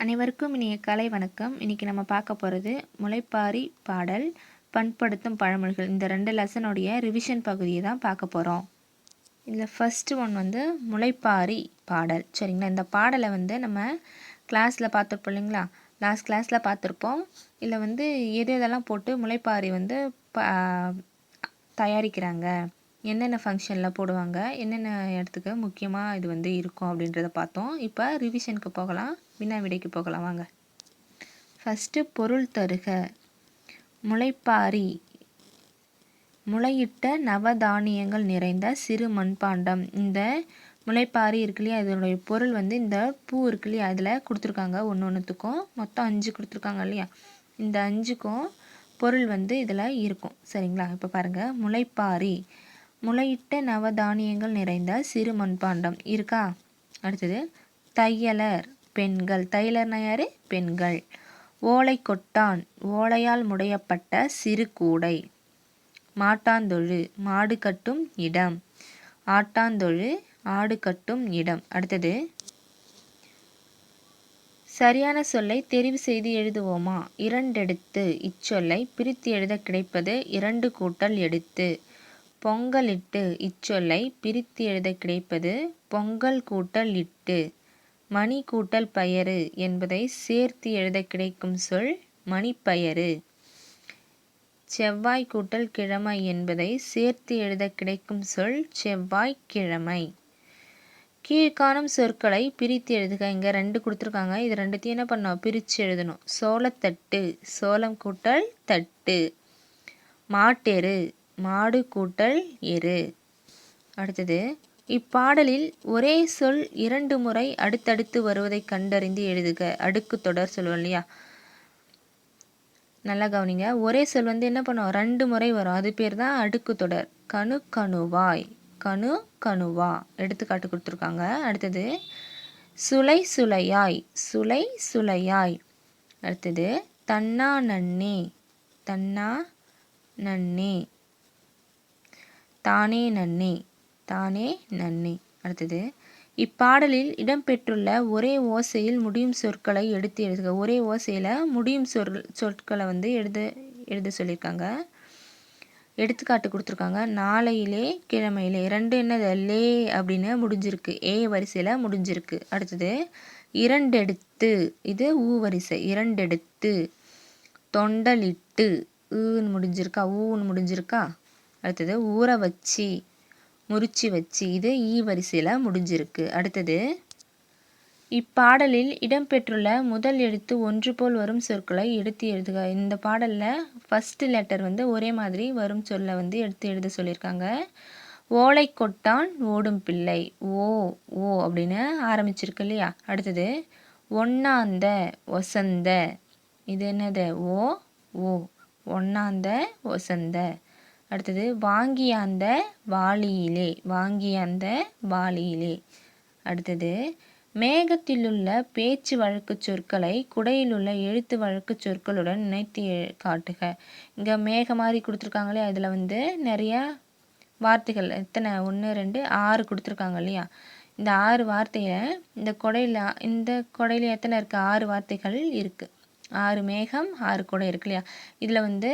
அனைவருக்கும் இனிய காலை வணக்கம். இன்னைக்கு நம்ம பார்க்க போகிறது முளைப்பாரி பாடல், பண்படுத்தும் பழமொழிகள். இந்த 2 லெசனுடைய ரிவிஷன் பகுதியை தான் பார்க்க போகிறோம். இதில் ஃபஸ்ட்டு ஒன் வந்து முளைப்பாரி பாடல். சரிங்களா, இந்த பாடலை வந்து நம்ம கிளாஸில் பார்த்துருப்போம் இல்லைங்களா, லாஸ்ட் கிளாஸில் பார்த்துருப்போம். இதில் வந்து எதெல்லாம் போட்டு முளைப்பாரி வந்து தயாரிக்கிறாங்க, என்னென்ன ஃபங்க்ஷனில் போடுவாங்க, என்னென்ன இடத்துக்கு முக்கியமாக இது வந்து இருக்கும் அப்படின்றத பார்த்தோம். இப்போ ரிவிஷனுக்கு போகலாம், வினா விடைக்கு போகலாம் வாங்க. ஃபஸ்ட்டு பொருள் தருக. முளைப்பாரி முளையிட்ட நவதானியங்கள் நிறைந்த சிறு மண்பாண்டம். இந்த முளைப்பாரி இருக்கு இல்லையா, இதனுடைய பொருள் வந்து இந்த பூ இருக்கு இல்லையா, அதில் கொடுத்துருக்காங்க. ஒன்றுத்துக்கும் மொத்தம் 5 கொடுத்துருக்காங்க இல்லையா, இந்த 5க்கும் பொருள் வந்து இதில் இருக்கும். சரிங்களா, இப்போ பாருங்கள். முளைப்பாரி முளையிட்ட நவதானியங்கள் நிறைந்த சிறு மண்பாண்டம் இருக்கா. அடுத்தது தையலர் பெண்கள். தையலர்னா யாரு? பெண்கள். ஓலை கொட்டான் ஓலையால் முடையப்பட்ட சிறு கூடை. மாட்டாந்தொழு மாடு கட்டும் இடம். ஆட்டாந்தொழு ஆடு கட்டும் இடம். அடுத்தது சரியான சொல்லை தெரிவு செய்து எழுதுவோமா. 2 எடுத்து. இச்சொல்லை பிரித்து எழுத கிடைப்பது 2 கூட்டல் எடுத்து. பொங்கலிட்டு. இச்சொல்லை பிரித்து எழுத கிடைப்பது பொங்கல் கூட்டல் இட்டு. மணி கூட்டல் பயறு என்பதை சேர்த்து எழுத கிடைக்கும் சொல் மணிப்பயறு. செவ்வாய் கூட்டல் கிழமை என்பதை சேர்த்து எழுத கிடைக்கும் சொல் செவ்வாய்க்கிழமை. கீழ்காணும் சொற்களை பிரித்து எழுதுக. இங்கே 2 கொடுத்துருக்காங்க, இது 2த்தையும் என்ன பண்ணோம், பிரித்து எழுதணும். சோளத்தட்டு சோளம் கூட்டல் தட்டு. மாட்டெரு மாடு கூட்டல் எரு. அடுத்தது இப்பாடலில் ஒரே சொல் 2 முறை அடுத்தடுத்து வருவதை கண்டறிந்து எழுதுக. அடுக்கு தொடர் சொல்லுவோம் இல்லையா, நல்லா கவனிங்க. ஒரே சொல் வந்து என்ன பண்ணுவோம், 2 முறை வரும், அது பேர் தான் அடுக்கு தொடர். கணு கணுவாய் கணு கணுவா எடுத்துக்காட்டு கொடுத்துருக்காங்க. அடுத்தது சுளை சுளையாய் சுளை சுளையாய். அடுத்தது தன்னா நன்னே தன்னா நன்னே. தானே நன்னே தானே நன்னே. அடுத்தது இப்பாடலில் இடம்பெற்றுள்ள ஒரே ஓசையில் முடியும் சொற்களை எடுத்து எழுதுக. ஒரே ஓசையில் முடியும் சொற்களை வந்து எழுத சொல்லியிருக்காங்க. எடுத்துக்காட்டு கொடுத்துருக்காங்க. நாளையிலே கிழமையிலே. 2 என்னது, லே அப்படின்னு முடிஞ்சிருக்கு, ஏ வரிசையில் முடிஞ்சிருக்கு. அடுத்தது 2 எடுத்து, இது ஊ வரிசை. 2 எடுத்து. தொண்டலிட்டு, ஊன்னு முடிஞ்சிருக்கா, ஊன்னு முடிஞ்சிருக்கா. அடுத்தது ஊற வச்சு முறிச்சி வச்சு, இது ஈ வரிசையில் முடிஞ்சிருக்கு. அடுத்தது இப்பாடலில் இடம்பெற்றுள்ள முதல் எழுத்து ஒன்று போல் வரும் சொற்களை எடுத்து எழுதுக. இந்த பாடலில் ஃபஸ்ட்டு லெட்டர் வந்து ஒரே மாதிரி வரும் சொல்லை வந்து எடுத்து எழுத சொல்லியிருக்காங்க. ஓலை கொட்டான் ஓடும் பிள்ளை. ஓ ஓ அப்படின்னு ஆரம்பிச்சிருக்கு இல்லையா. அடுத்தது ஒன்னாந்த ஒசந்த, இது என்னது, ஓ ஓ ஒன்னாந்த ஒசந்த. அடுத்தது வாங்கியாந்த வாளியிலே வாங்கியாந்த வாளியிலே. அடுத்தது மேகத்திலுள்ள பேச்சு வழக்கு சொற்களை குடையிலுள்ள எழுத்து வழக்கு சொற்களுடன் இணைத்து காட்டுக. இங்கே மேக மாதிரி கொடுத்துருக்காங்களே, அதில் வந்து நிறையா வார்த்தைகள் எத்தனை, 1 2 6 கொடுத்துருக்காங்க இல்லையா. இந்த 6 வார்த்தையை இந்த கொடையில் எத்தனை இருக்குது, 6 வார்த்தைகள் இருக்குது. 6 மேகம் 6 குடை இருக்கு இல்லையா. இதில் வந்து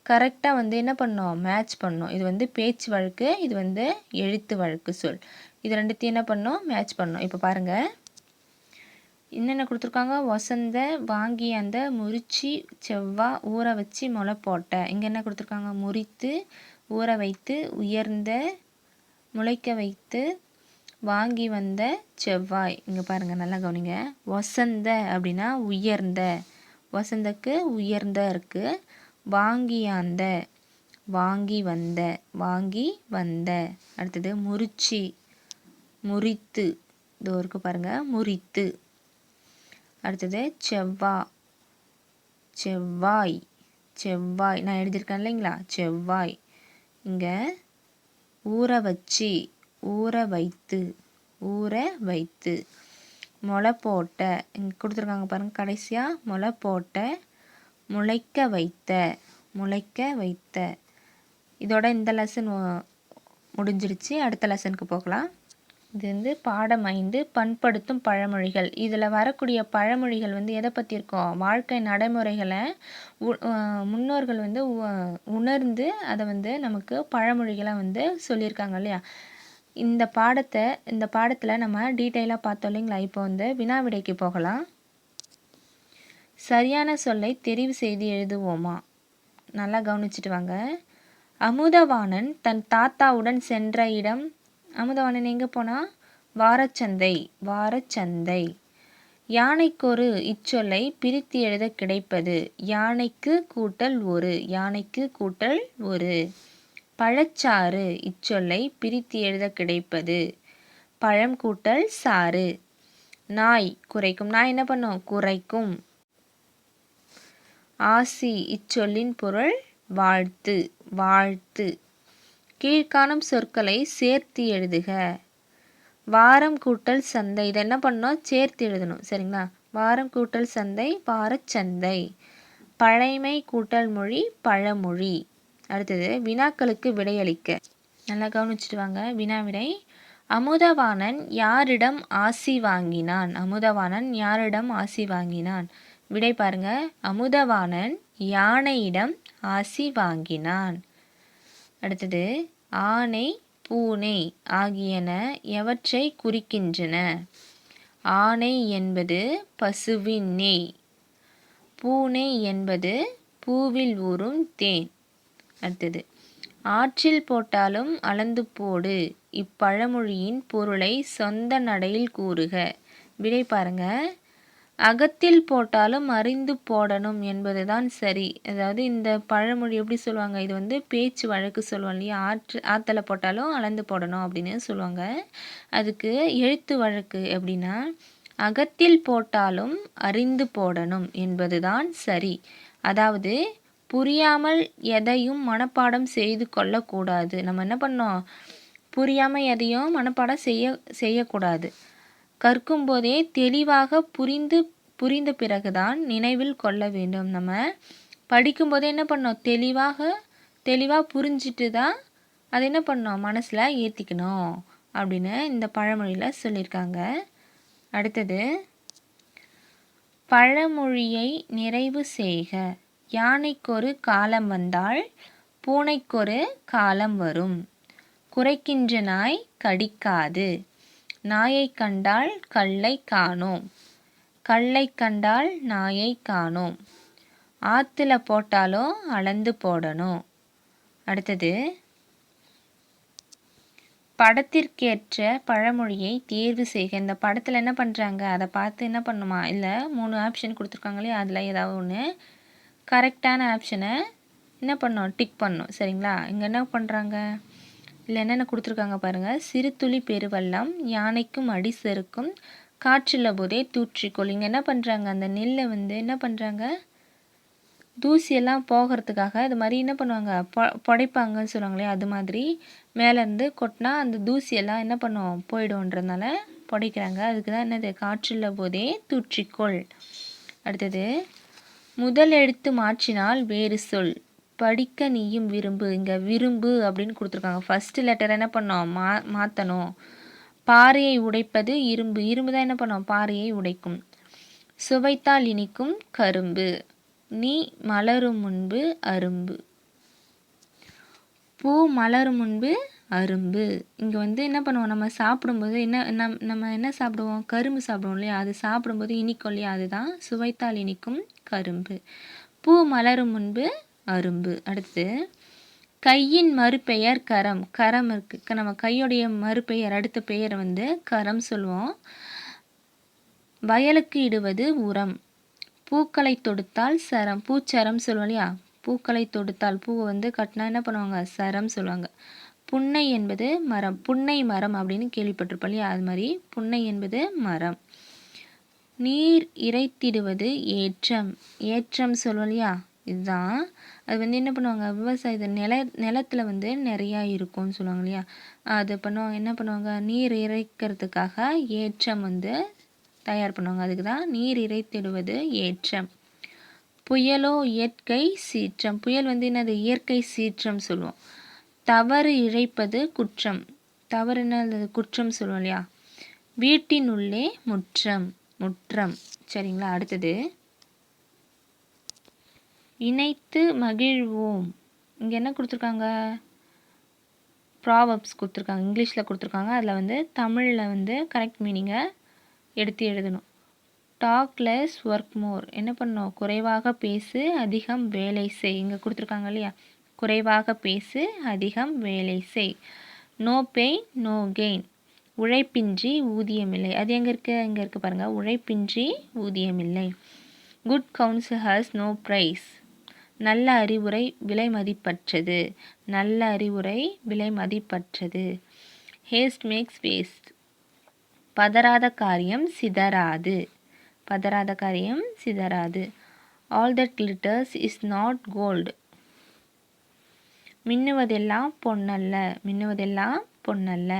கரெக்டாக வந்து என்ன பண்ணோம், மேட்ச் பண்ணோம். இது வந்து பேச்சு வழக்கு, இது வந்து எழுத்து வழக்கு சொல். இது 2த்தையும் என்ன பண்ணோம், மேட்ச் பண்ணோம். இப்போ பாருங்கள் என்னென்ன கொடுத்துருக்காங்க. வசந்த, வாங்கி, அந்த, முறிச்சி, செவ்வா, ஊற வச்சு, முளை போட்ட. இங்கே என்ன கொடுத்துருக்காங்க, முறித்து, ஊற வைத்து, உயர்ந்த, முளைக்க வைத்து, வாங்கி வந்த, செவ்வாய். இங்கே பாருங்கள், நல்லா கவனிங்க. வசந்த அப்படின்னா உயர்ந்த, வசந்தக்கு உயர்ந்த இருக்குது. வாங்கியாந்த வாங்கி வந்த, வாங்கி வந்த. அடுத்தது முறிச்சி முறித்து, இதோ இருக்கு பாருங்க, முறித்து. அடுத்தது செவ்வா செவ்வாய் செவ்வாய், நான் எழுதியிருக்கேன் இல்லைங்களா, செவ்வாய். இங்கே ஊற வச்சு ஊற வைத்து ஊற வைத்து. முளை போட்ட, இங்கே கொடுத்துருக்காங்க பாருங்கள், கடைசியாக முளை போட்ட, முளைக்க வைத்த முளைக்க வைத்த. இதோட இந்த லெசன் முடிஞ்சிருச்சு. அடுத்த லெசனுக்கு போகலாம். இது வந்து பாடம் 5 பண்படுத்தும் பழமொழிகள். இதில் வரக்கூடிய பழமொழிகள் வந்து எதை பற்றி இருக்கும்? வாழ்க்கை நடைமுறைகளை முன்னோர்கள் வந்து உணர்ந்து அதை வந்து நமக்கு பழமொழிகளாக வந்து சொல்லியிருக்காங்க இல்லையா? இந்த பாடத்தில் நம்ம டீட்டெயிலாக பார்த்தோம் இல்லைங்களா? இப்போ வந்து வினாவிடைக்கு போகலாம். சரியான சொல்லை தெரிவு செய்து எழுதுவோமா? நல்லா கவனிச்சிட்டு வாங்க. அமுதவாணன் தன் தாத்தாவுடன் சென்ற இடம். அமுதவாணன் எங்கே போனா? வாரச்சந்தை. வாரச்சந்தை. யானைக்கொரு இச்சொல்லை பிரித்து எழுத கிடைப்பது. யானைக்கு கூட்டல் ஒரு. யானைக்கு கூட்டல் ஒரு. பழச்சாறு இச்சொல்லை பிரித்து எழுத கிடைப்பது. பழம் கூட்டல் சாறு. நாய் குறைக்கும். நாய் என்ன பண்ணும்? குறைக்கும். ஆசி இச்சொல்லின் பொருள் வாழ்த்து. வாழ்த்து. கீழ்காணும் சொற்களை சேர்த்து எழுதுக. வாரம் கூட்டல் சந்தை. இதை என்ன பண்ணணும்? சேர்த்து எழுதணும். சரிங்களா? வாரம் கூட்டல் சந்தை வாரச்சந்தை. பழைமை கூட்டல் மொழி பழமொழி. அடுத்தது வினாக்களுக்கு விடையளிக்க. நல்லா கவனிச்சுட்டு வாங்க. வினாவிடை. அமுதவாணன் யாரிடம் ஆசி வாங்கினான்? அமுதவாணன் யாரிடம் ஆசி வாங்கினான்? விடை பாருங்க. அமுதவாணன் யானையிடம் ஆசி வாங்கினான். அடுத்தது ஆனை பூனை ஆகியன எவற்றை குறிக்கின்றன? ஆனை என்பது பசுவின் நெய். பூனை என்பது பூவில் ஊறும் தேன். அடுத்தது ஆற்றில் போட்டாலும் அளந்து போடு. இப்பழமொழியின் பொருளை சொந்த நடையில் கூறுக. விடை பாருங்க. அகத்தில் போட்டாலும் அறிந்து போடணும் என்பதுதான் சரி. அதாவது இந்த பழமொழி எப்படி சொல்லுவாங்க? இது வந்து பேச்சு வழக்கு சொல்லுவோம் இல்லையா? ஆற்றுல போட்டாலும் அளந்து போடணும் அப்படின்னு சொல்லுவாங்க. அதுக்கு எழுத்து வழக்கு எப்படின்னா, அகத்தில் போட்டாலும் அறிந்து போடணும் என்பதுதான் சரி. அதாவது புரியாமல் எதையும் மனப்பாடம் செய்து கொள்ளக்கூடாது. நம்ம என்ன பண்ணோம்? புரியாமல் எதையும் மனப்பாடம் செய்யக்கூடாது. கற்கும் போதே தெளிவாக புரிந்த பிறகுதான் நினைவில் கொள்ள வேண்டும். நம்ம படிக்கும்போதே என்ன பண்ணோம்? தெளிவாக புரிஞ்சிட்டு தான் அதை என்ன பண்ணோம்? மனசில் ஏற்றிக்கணும் அப்படின்னு இந்த பழமொழியில் சொல்லியிருக்காங்க. அடுத்தது பழமொழியை நிறைவு செய்க. யானைக்கொரு காலம் வந்தால் பூனைக்கொரு காலம் வரும். குறைக்கின்ற நாய் கடிக்காது. நாயை கண்டால் கல்லை காணோம். கல்லை கண்டால் நாயை காணோம். ஆற்றுல போட்டாலும் அளந்து போடணும். அடுத்தது படத்திற்கேற்ற பழமொழியை தேர்வு செய்க. இந்த படத்தில் என்ன பண்ணுறாங்க? அதை பார்த்து என்ன பண்ணுமா? இல்லை 3 ஆப்ஷன் கொடுத்துருக்காங்களே, அதில் ஏதாவது ஒன்று கரெக்டான ஆப்ஷனை என்ன பண்ணணும்? டிக் பண்ணணும். சரிங்களா? இங்கே என்ன பண்ணுறாங்க? இல்லை என்னென்ன கொடுத்துருக்காங்க பாருங்கள். சிறு துளி பெருவெள்ளம், யானைக்கும் அடி செருக்கும், காற்றுள்ள போதே தூற்றிக்கொள். இங்கே என்ன பண்ணுறாங்க? அந்த நெல்லை வந்து என்ன பண்ணுறாங்க? தூசியெல்லாம் போகிறதுக்காக இது மாதிரி என்ன பண்ணுவாங்க? புடைப்பாங்கன்னு சொல்லுவாங்களே, அது மாதிரி மேலேருந்து கொட்டினா அந்த தூசியெல்லாம் என்ன பண்ணுவோம்? போயிடும்ன்றதுனால புடைக்கிறாங்க. அதுக்கு தான் என்னது? காற்றுள்ள போதே தூற்றிக்கொள். அடுத்தது முதல் எழுத்து மாற்றினால் வேறு சொல். படிக்க நீயும் விரும்பு. இங்கே விரும்பு அப்படின்னு கொடுத்துருக்காங்க. ஃபஸ்ட்டு லெட்டர் என்ன பண்ணோம்? மாற்றணும். பாறையை உடைப்பது இரும்பு. இரும்பு தான் என்ன பண்ணோம்? பாறையை உடைக்கும். சுவைத்தால் இனிக்கும் கரும்பு. நீ மலரும் முன்பு அரும்பு. பூ மலரும் முன்பு அரும்பு. இங்கே வந்து என்ன பண்ணுவோம்? நம்ம சாப்பிடும்போது நம்ம என்ன சாப்பிடுவோம்? கரும்பு சாப்பிடுவோம் இல்லையா? அது சாப்பிடும்போது இனிக்கும் இல்லையா? அதுதான் சுவைத்தால் இனிக்கும் கரும்பு. பூ மலரும் முன்பு அரும்பு. அடுத்து கையின் மறுபெயர் கரம். கரம் இருக்கு. நம்ம கையுடைய மறுபெயர் அடுத்த பெயர் வந்து கரம் சொல்லுவோம். வயலுக்கு இடுவது உரம். பூக்களை தொடுத்தால் சரம். பூச்சரம் சொல்லுவோம் இல்லையா? பூக்களை தொடுத்தால் பூவை வந்து கட்டினா என்ன பண்ணுவாங்க? சரம் சொல்லுவாங்க. புன்னை என்பது மரம். புன்னை மரம் அப்படின்னு கேள்விப்பட்டிருப்போம் இல்லையா? அது மாதிரி புன்னை என்பது மரம். நீர் இறைத்திடுவது ஏற்றம். ஏற்றம் சொல்லுவோம் இல்லையா? இதுதான். அது வந்து என்ன பண்ணுவாங்க? விவசாயத்தை நிலத்தில் வந்து நிறையா இருக்கும்னு சொல்லுவாங்க இல்லையா? அது பண்ணுவாங்க. என்ன பண்ணுவாங்க? நீர் இறைக்கிறதுக்காக ஏற்றம் வந்து தயார் பண்ணுவாங்க. அதுக்கு தான் நீர் இறைத்திடுவது ஏற்றம். புயலோ இயற்கை சீற்றம். புயல் வந்து என்னது? இயற்கை சீற்றம் சொல்லுவோம். தவறு இழைப்பது குற்றம். தவறுன்னா அது குற்றம் சொல்லுவோம் இல்லையா? வீட்டினுள்ளே முற்றம், முற்றம். சரிங்களா? அடுத்தது இணைத்து மகிழ்வோம். இங்கே என்ன கொடுத்துருக்காங்க? ப்ராவர்ப்ஸ் கொடுத்துருக்காங்க, இங்கிலீஷில் கொடுத்துருக்காங்க. அதில் வந்து தமிழில் வந்து கரெக்ட் மீனிங்கை எடுத்து எழுதணும். Talk less work more. என்ன பண்ணணும்? குறைவாக பேசு, அதிகம் வேலை செய். இங்கே கொடுத்துருக்காங்க இல்லையா? குறைவாக பேசு, அதிகம் வேலை செய். No pain no gain. உழைப்பின்றி ஊதியமில்லை. அது எங்கே இருக்குது? இங்கே இருக்குது பாருங்கள். உழைப்பின்றி ஊதியமில்லை. Good counsel has no price. நல்ல அறிவுரை விலை மதிப்பற்றது. நல்ல அறிவுரை விலை மதிப்பற்றது. ஹேஸ்ட் மேக்ஸ் வேஸ்ட். பதறாத காரியம் சிதறாது. பதறாத காரியம் சிதறாது. All that glitters is not gold. மின்னுவதெல்லாம் பொன்னல்ல. மின்னுவதெல்லாம் பொன்னல்ல.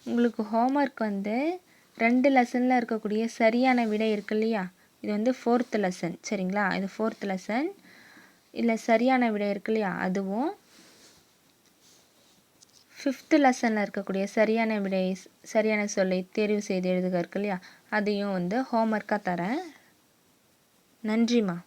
உங்களுக்கு ஹோம்ஒர்க் வந்து 2 லெசனில் இருக்கக்கூடிய சரியான விடை இருக்கு இல்லையா? இது வந்து 4th லெசன். சரிங்களா? இது 4th லெசன். இல்லை சரியான விடை இருக்கு இல்லையா? அதுவும் 5th லெசனில் இருக்கக்கூடிய சரியான விடை, சரியான சொல்லை தேர்வு செய்து எழுதுக இருக்கு இல்லையா? அதையும் வந்து ஹோம்ஒர்க்காக தரேன். நன்றிம்மா.